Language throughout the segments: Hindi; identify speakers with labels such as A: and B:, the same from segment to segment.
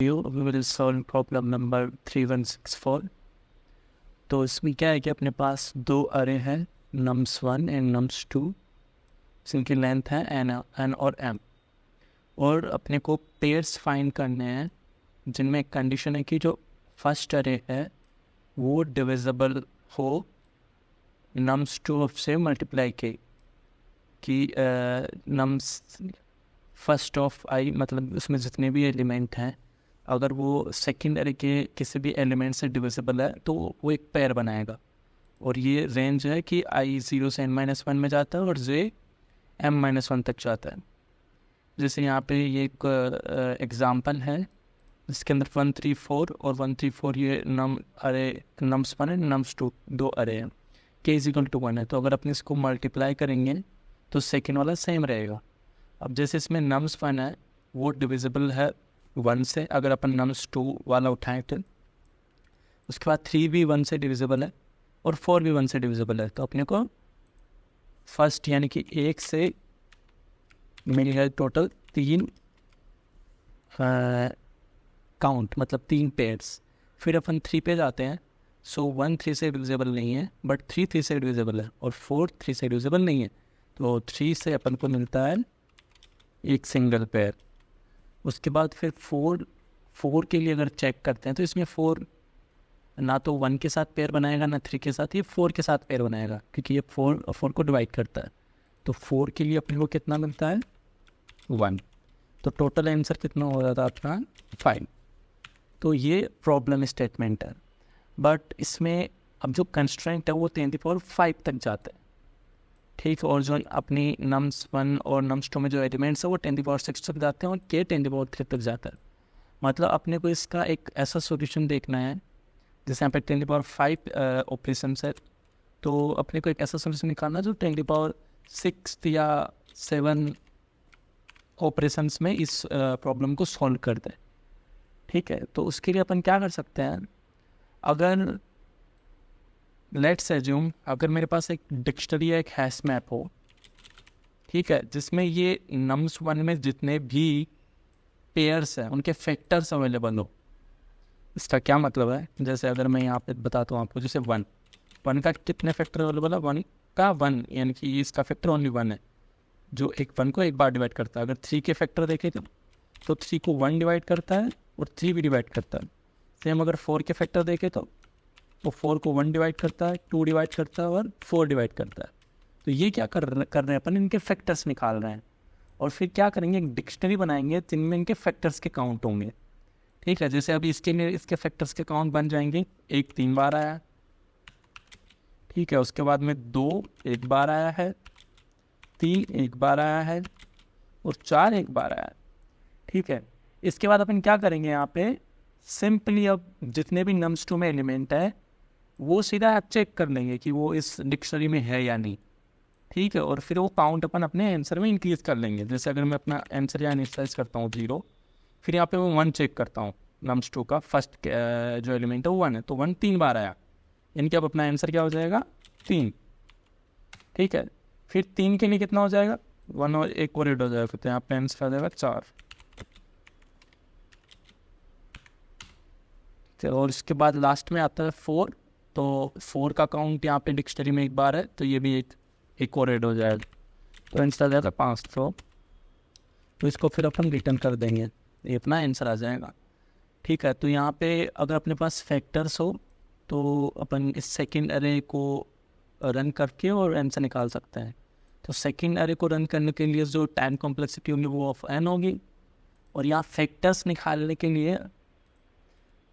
A: We will solve problem number 3164. तो इसमें क्या है कि अपने पास दो अरे हैं nums1 एंड nums2, जिनकी लेंथ है n और m, और अपने को पेयर्स फाइंड करने हैं जिनमें कंडीशन है कि जो फर्स्ट अरे है वो डिविजिबल हो nums2 से मल्टीप्लाई के कि nums फर्स्ट ऑफ आई, मतलब उसमें जितने भी एलिमेंट हैं अगर वो सेकेंड अरे के किसी भी एलिमेंट से डिविजिबल है तो वो एक पेयर बनाएगा। और ये रेंज है कि आई 0 से n-1 में जाता है और जे m-1 तक जाता है। जैसे यहाँ पे ये एक एग्ज़ाम्पल है जिसके अंदर 134 और 134 ये nums1 है, nums2 दो अरे हैं, k = 1 है। तो अगर अपने इसको मल्टीप्लाई करेंगे तो सेकेंड वाला सेम रहेगा। अब जैसे इसमें nums1 है वो डिविजिबल है 1 से, अगर अपन nums2 वाला उठाएं तो उसके बाद 3 भी 1 से डिविजिबल है और 4 भी 1 से डिविजिबल है। तो अपने को फर्स्ट यानी कि 1 से मिल गया टोटल 3 काउंट, मतलब 3 पेयर्स। फिर अपन 3 पे जाते हैं। सो 1 3 से डिविजिबल नहीं है बट 3 3 से डिविजिबल है और 4 3 से डिविजिबल नहीं है। तो 3 से अपन को मिलता है एक सिंगल पेयर। उसके बाद फिर 4 के लिए अगर चेक करते हैं तो इसमें 4 ना तो 1 के साथ पेयर बनाएगा ना 3 के साथ, ये 4 के साथ पेयर बनाएगा क्योंकि ये 4 को डिवाइड करता है। तो 4 के लिए अपने को कितना मिलता है 1। तो टोटल आंसर कितना हो जाता है अपना 5। तो ये प्रॉब्लम स्टेटमेंट है, बट इसमें अब जो कंस्ट्रेंट है वो 10⁵ तक जाता है, ठीक। और जो अपनी nums1 और nums2 में जो एलिमेंट्स है वो 10⁶ तक जाते हैं और k 10⁵ तक जाता है। मतलब अपने को इसका एक ऐसा सॉल्यूशन देखना है जैसे यहाँ पे 10⁵ ऑपरेशन है, तो अपने को एक ऐसा सॉल्यूशन निकालना जो 10⁶ या 7 ऑपरेशंस में इस प्रॉब्लम को सॉल्व कर दे, ठीक है। तो उसके लिए अपन क्या कर सकते हैं, अगर लेट्स एज्यूम अगर मेरे पास एक डिक्शनरी या एक हैश मैप हो, ठीक है, जिसमें ये nums1 में जितने भी पेयर्स हैं उनके फैक्टर्स अवेलेबल हो। इसका क्या मतलब है, जैसे अगर मैं यहाँ पे बताता हूँ आपको, जैसे 1 का कितने फैक्टर अवेलेबल है, 1 का 1, यानी कि इसका फैक्टर ओनली 1 है जो एक 1 को एक बार डिवाइड करता है। अगर 3 के फैक्टर देखें तो 3 को 1 डिवाइड करता है और 3 भी डिवाइड करता है। सेम अगर 4 के फैक्टर देखें तो 4 को 1 डिवाइड करता है, 2 डिवाइड करता है और 4 डिवाइड करता है। तो ये क्या कर रहे हैं अपन, इनके फैक्टर्स निकाल रहे हैं और फिर क्या करेंगे, एक डिक्शनरी बनाएंगे जिनमें इनके फैक्टर्स के काउंट होंगे, ठीक है। जैसे अभी इसके लिए इसके फैक्टर्स के काउंट बन जाएंगे, 1 3 बार आया, ठीक है। उसके बाद में 2 1 बार आया है, 3 1 बार आया है और 4 1 बार आया है, ठीक है। इसके बाद अपन क्या करेंगे, यहाँ पे सिंपली अब जितने भी nums2 में एलिमेंट है वो सीधा चेक कर लेंगे कि वो इस डिक्शनरी में है या नहीं, ठीक है। और फिर वो काउंट अपन अपने आंसर में इंक्रीज कर लेंगे। जैसे अगर मैं अपना आंसर यहाँ इनिशियलाइज करता हूँ 0, फिर यहाँ पे मैं 1 चेक करता हूँ, nums2 का फर्स्ट जो एलिमेंट है वो 1 है, तो 1 3 बार आया, यानी कि अब अपना आंसर क्या हो जाएगा 3, ठीक है। फिर 3 के लिए कितना हो जाएगा 1 और 1 और ऐड हो जाएगा, तो यहाँ पे आंसर आ जाएगा 4। और इसके बाद लास्ट में आता है 4, तो 4 का काउंट यहाँ पे डिक्शनरी में 1 बार है, तो ये भी एक और ऐड हो जाएगा, तो आंसर आ जाएगा 500। तो इसको फिर अपन रिटर्न कर देंगे, ये अपना आंसर आ जाएगा, ठीक है। तो यहाँ पे अगर अपने पास फैक्टर्स हो तो अपन इस सेकंड अरे को रन करके और आंसर निकाल सकते हैं। तो सेकंड अरे को रन करने के लिए जो टाइम कॉम्प्लेक्सिटी होगी वो ऑफ n होगी, और यहाँ फैक्टर्स निकालने के लिए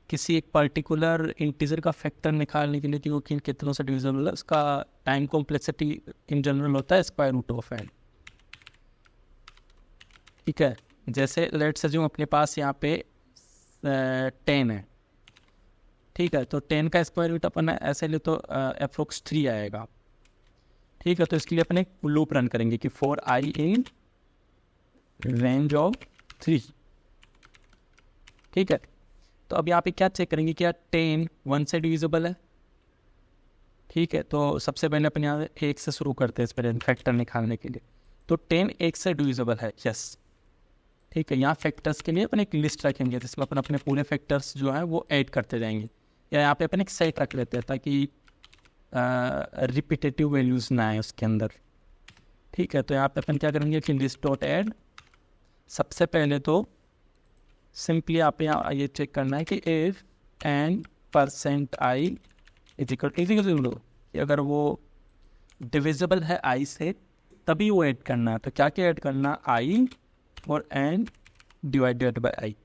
A: किसी एक पर्टिकुलर इंटीजर का फैक्टर निकालने के लिए कि वो कितनों से डिविजिबल है, उसका टाइम कॉम्प्लेक्सिटी इन जनरल होता है √n, ठीक है। जैसे लेट्स अज्यूम अपने पास यहाँ पे 10 है, ठीक है। तो 10 का स्क्वायर रूट अपन ऐसे ले तो अप्रोक्स 3 आएगा, ठीक है। तो इसके लिए अपन एक लूप रन करेंगे कि for i in range of 3, ठीक है। तो अब यहाँ पे क्या चेक करेंगे कि यार 10 1 से डिविजिबल है, ठीक है। तो सबसे पहले अपन यहाँ 1 से शुरू करते हैं इस पर फैक्टर निकालने के लिए। तो 10 1 से डिविजिबल है, यस। ठीक है, यहाँ फैक्टर्स के लिए अपन एक लिस्ट रखेंगे जिसमें अपन अपने पूरे फैक्टर्स जो हैं वो ऐड करते जाएंगे, या यहाँ पे अपन एक सेट रख लेते हैं ताकि रिपीटेटिव वैल्यूज़ ना आए उसके अंदर। ठीक है, तो यहाँ पे अपन क्या करेंगे कि लिस्ट डॉट ऐड, सबसे पहले तो सिंपली आप यहाँ ये चेक करना है कि if n percent i is equal to, अगर वो डिविजिबल है आई से तभी वो ऐड करना है। तो क्या क्या ऐड करना, आई और एन डिवाइडेड बाय आई।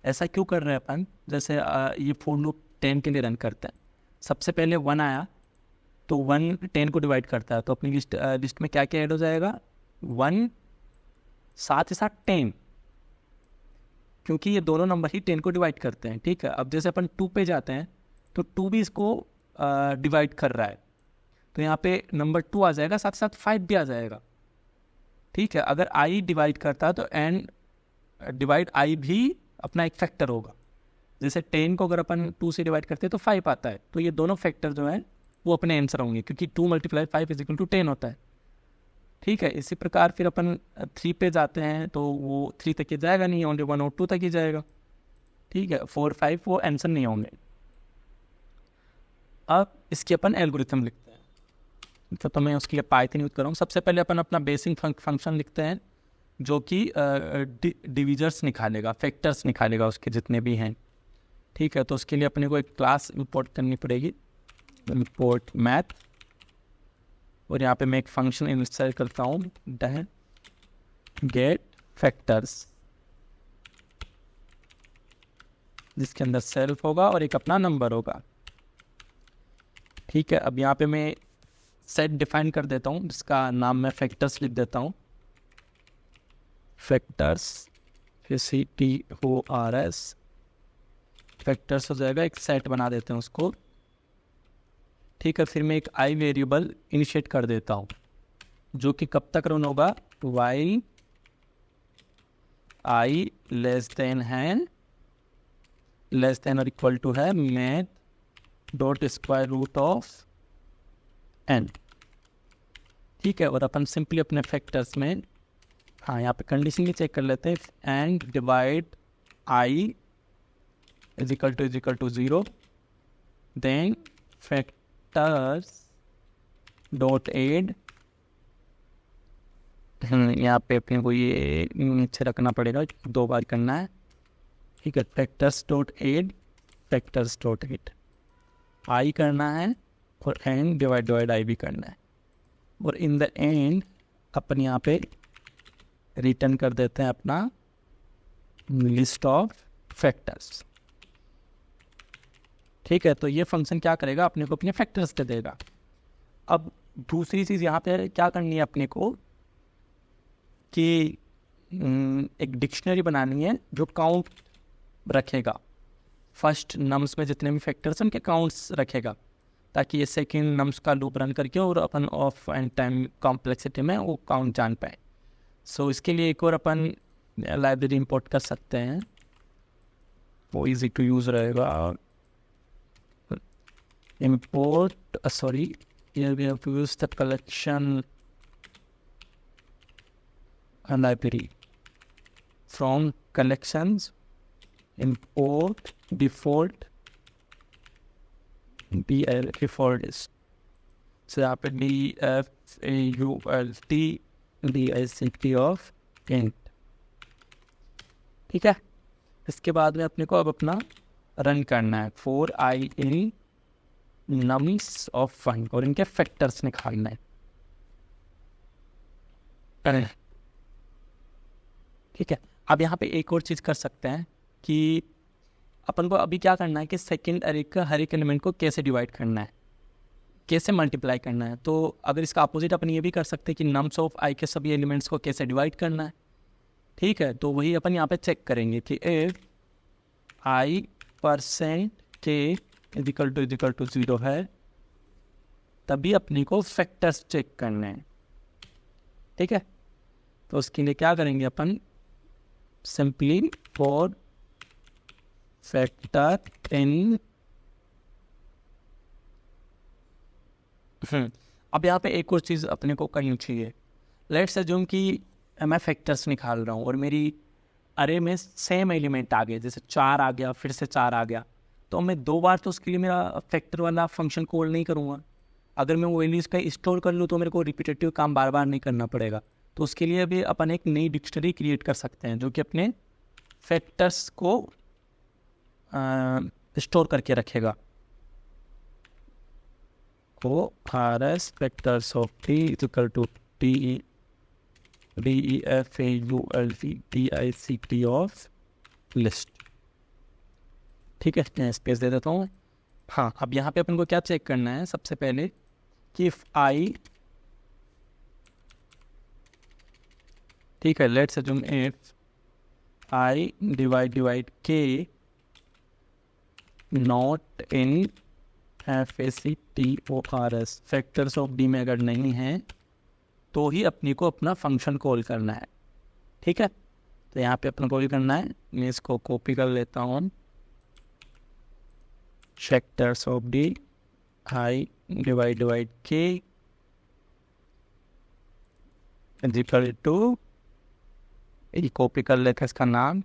A: ऐसा क्यों कर रहे हैं अपन, जैसे ये फॉर लूप 10 के लिए रन करते हैं, सबसे पहले 1 आया तो 1 10 को डिवाइड करता है, तो अपनी लिस्ट में क्या क्या ऐड हो जाएगा, 1 साथ ही साथ 10, क्योंकि ये दोनों नंबर ही 10 को डिवाइड करते हैं। ठीक है, अब जैसे अपन 2 पे जाते हैं तो 2 भी इसको डिवाइड कर रहा है, तो यहाँ पे नंबर 2 आ जाएगा, साथ साथ 5 भी आ जाएगा। ठीक है, अगर आई डिवाइड करता है तो एन डिवाइड आई भी अपना एक फैक्टर होगा। जैसे 10 को अगर अपन 2 से डिवाइड करते हैं तो 5 आता है, तो ये दोनों फैक्टर जो हैं वो अपने आंसर होंगे, क्योंकि 2 × 5 = 10 होता है। ठीक है, इसी प्रकार फिर अपन 3 पे जाते हैं तो वो 3 तक ही जाएगा नहीं, ओनली 1 और 2 तक ही जाएगा। ठीक है, 4 5 वो आंसर नहीं होंगे। अब इसकी अपन एल्गोरिथम लिखते हैं, तो मैं उसके लिए पाइथन यूज कर रहा हूँ। सबसे पहले अपन अपना बेसिक फंक्शन लिखते हैं जो कि डिविजर्स निकालेगा, फैक्टर्स निकालेगा उसके जितने भी हैं। ठीक है, तो उसके लिए अपने को एक क्लास इंपोर्ट करनी पड़ेगी, इंपोर्ट मैथ, और यहाँ पे मैं एक फंक्शन इनिशियलाइज करता हूँ, गेट फैक्टर्स, जिसके अंदर सेल्फ होगा और एक अपना नंबर होगा। ठीक है, अब यहाँ पे मैं सेट डिफाइन कर देता हूँ जिसका नाम मैं फैक्टर्स लिख देता हूँ, फैक्टर्स, फिर CTORS, फैक्टर्स हो जाएगा, एक सेट बना देते हैं उसको। ठीक है, फिर मैं एक आई वेरिएबल इनिशिएट कर देता हूँ जो कि कब तक रन होगा, वाइल आई लेस देन और इक्वल टू है math dot square root of n. ठीक है, और अपन सिंपली अपने फैक्टर्स में, हाँ यहाँ पे कंडीशन भी चेक कर लेते हैं, and divide i is equal to 0, then factors dot add, यहाँ पे अपने को ये नीचे रखना पड़ेगा, 2 बार करना है। ठीक है, factors dot add, factors dot add, I करना है और एन डिवाइड आई भी करना है, और इन द एंड अपन यहाँ पे रिटर्न कर देते हैं अपना लिस्ट ऑफ फैक्टर्स। ठीक है, तो ये फंक्शन क्या करेगा, अपने को अपने फैक्टर्स दे देगा। अब दूसरी चीज़ यहाँ पे क्या करनी है अपने को कि एक डिक्शनरी बनानी है जो काउंट रखेगा, फर्स्ट नम्स में जितने भी फैक्टर्स हैं उनके काउंट्स रखेगा, ताकि ये सेकंड नम्स का लूप रन करके और अपन ऑफ एंड टाइम कॉम्प्लेक्सिटी में वो काउंट जान पाए। सो इसके लिए एक और अपन लाइब्रेरी इंपोर्ट कर सकते हैं, वो इजी टू यूज़ रहेगा। import here we have to use the collection library, from collections import default default is, so यहाँ पे default dict of int। ठीक है, इसके बाद में अपने को अब अपना रन करना है, for I in nums of 1, और इनके फैक्टर्स निकालना है। ठीक है, अब यहाँ पे एक और चीज़ कर सकते हैं कि अपन को अभी क्या करना है कि सेकंड अरे का हर एक एलिमेंट को कैसे डिवाइड करना है, कैसे मल्टीप्लाई करना है। तो अगर इसका अपोजिट अपन ये भी कर सकते हैं कि नम्स ऑफ आई के सभी एलिमेंट्स को कैसे डिवाइड करना है। ठीक है, तो वही अपन यहाँ पे चेक करेंगे कि इफ आई % के इज इक्वल टू 0 है, तभी अपने को फैक्टर्स चेक करने हैं। ठीक है, तो उसके लिए क्या करेंगे अपन, सिंपली फॉर फैक्टर इन, अब यहाँ पे एक और चीज़ अपने को करनी चाहिए। लेट्स अज्यूम कि मैं फैक्टर्स निकाल रहा हूँ और मेरी अरे में सेम एलिमेंट आ गए, जैसे 4 आ गया फिर से 4 आ गया, तो मैं 2 बार तो उसके लिए मेरा फैक्टर वाला फंक्शन कॉल नहीं करूँगा। अगर मैं वो वैल्यूज़ का स्टोर कर लूँ तो मेरे को रिपीटेटिव काम बार बार नहीं करना पड़ेगा। तो उसके लिए अभी अपन एक नई डिक्शनरी क्रिएट कर सकते हैं जो कि अपने फैक्टर्स को स्टोर करके रखेगा। को r s factors of t equal to t DEFAULT of list. ठीक है, मैं स्पेस दे देता हूँ। हाँ, अब यहाँ पे अपन को क्या चेक करना है सबसे पहले कि इफ आई, ठीक है, let's assume if I divide K not in FACTORS, factors of D में अगर नहीं है तो ही अपनी को अपना फंक्शन कॉल करना है। ठीक है, तो यहाँ पे अपना कॉल करना है, मैं इसको कॉपी कर लेता हूँ। Factors of D I divide के इक्वल टू, ये कॉपी कर लेते हैं इसका नाम।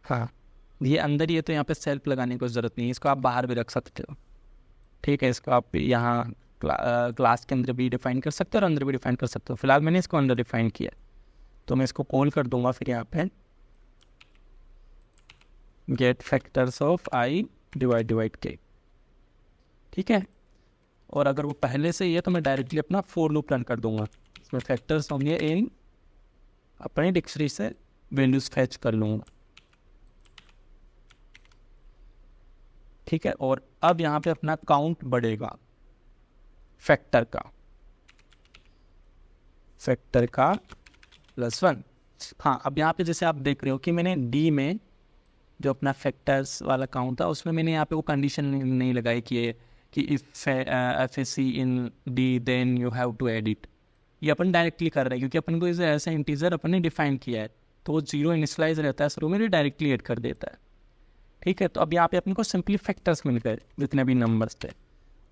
A: हाँ, ये अंदर ही है तो यहाँ पे सेल्फ लगाने की ज़रूरत नहीं है, इसको आप बाहर भी रख सकते हो। ठीक है, इसको आप यहाँ क्लास के अंदर भी डिफाइन कर सकते हो और अंदर भी डिफाइन कर सकते हो। फिलहाल मैंने इसको अंदर डिफाइन किया, तो मैं इसको कॉल कर दूंगा फिर यहाँ पे get factors of i divide के। ठीक है, और अगर वो पहले से ही है तो मैं डायरेक्टली अपना फोर लूप रन कर दूंगा। इसमें फैक्टर्स होंगे इन, अपने डिक्शनरी से वैल्यूज फैच कर लूँगा। ठीक है, और अब यहाँ पे अपना काउंट बढ़ेगा फैक्टर का +1। हाँ, अब यहाँ पे जैसे आप देख रहे हो कि मैंने डी में जो अपना फैक्टर्स वाला काउंट था उसमें मैंने यहाँ पे वो कंडीशन नहीं लगाई कि if FAC in d then you have to add it. ये अपन डायरेक्टली कर रहे हैं क्योंकि अपन को इसे ऐसा इंटीजर अपन ने डिफाइन किया है, तो वो 0 इनिशियलाइज रहता है शुरू में, डायरेक्टली ऐड कर देता है। ठीक है, तो अब यहाँ पे अपने को सिंपली फैक्टर्स मिल गए जितने भी नंबर्स थे।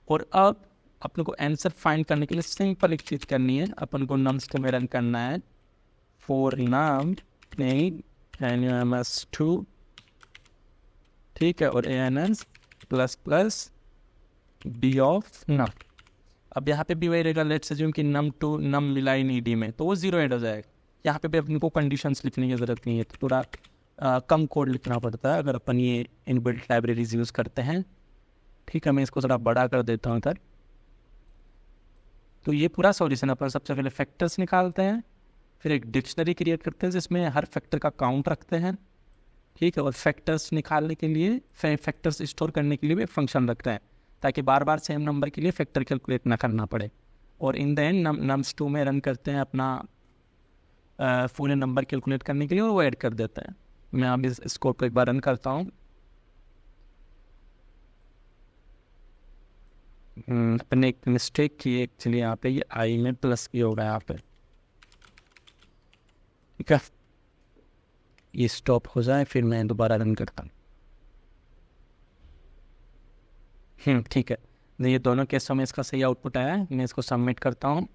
A: और अब अपन को आंसर फाइंड करने के लिए सिंपल एक चीज़ करनी है, अपन को नम्स में रन करना है फॉर नम NUMS2, ठीक है, और ANS ++ D ऑफ नम। अब यहाँ पे भी वही रहेगा, लेट्स अज्यूम कि num2 नम मिला ही नहीं डी में, तो वो 0 ऐड हो जाएगा। यहाँ पे भी अपन को कंडीशंस लिखने की ज़रूरत नहीं है, तो थोड़ा कम कोड लिखना पड़ता है अगर अपन ये इनबिल्ट लाइब्रेरीज यूज़ करते हैं। ठीक है, मैं इसको थोड़ा बड़ा कर देता हूँ इधर। तो ये पूरा सॉल्यूशन अपन सबसे पहले फैक्टर्स निकालते हैं, फिर एक डिक्शनरी क्रिएट करते हैं जिसमें हर फैक्टर का काउंट रखते हैं। ठीक है, और फैक्टर्स निकालने के लिए, फैक्टर्स स्टोर करने के लिए भी फंक्शन रखते हैं ताकि बार बार सेम नंबर के लिए फैक्टर कैलकुलेट ना करना पड़े। और इन द एंड nums2 में रन करते हैं अपना फुल नंबर कैलकुलेट करने के लिए और वो ऐड कर देते हैं। मैं अब इस कोड को एक बार रन करता हूँ। अपने एक मिस्टेक की एक्चुअली यहाँ पे, ये आई में प्लस की होगा यहाँ पे। ठीक है, ये स्टॉप हो जाए फिर मैं दोबारा रन करता हूँ। ठीक है, ये दोनों केसों में इसका सही आउटपुट आया है। मैं इसको सबमिट करता हूँ।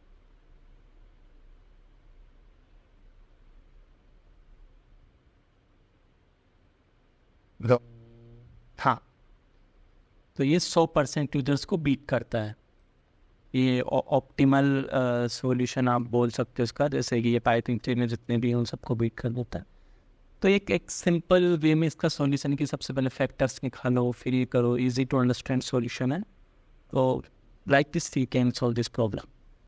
A: हाँ, तो ये 100% यूजर्स को बीट करता है। ये ऑप्टिमल सॉल्यूशन आप बोल सकते हो इसका, जैसे कि ये पाइथन में जितने भी हैं उन सबको बीट कर देता है। तो एक सिंपल वे में इसका सॉल्यूशन की सबसे पहले फैक्टर्स निकालो फिर ये करो, इजी टू अंडरस्टैंड सॉल्यूशन है। तो like this you can solve this problem.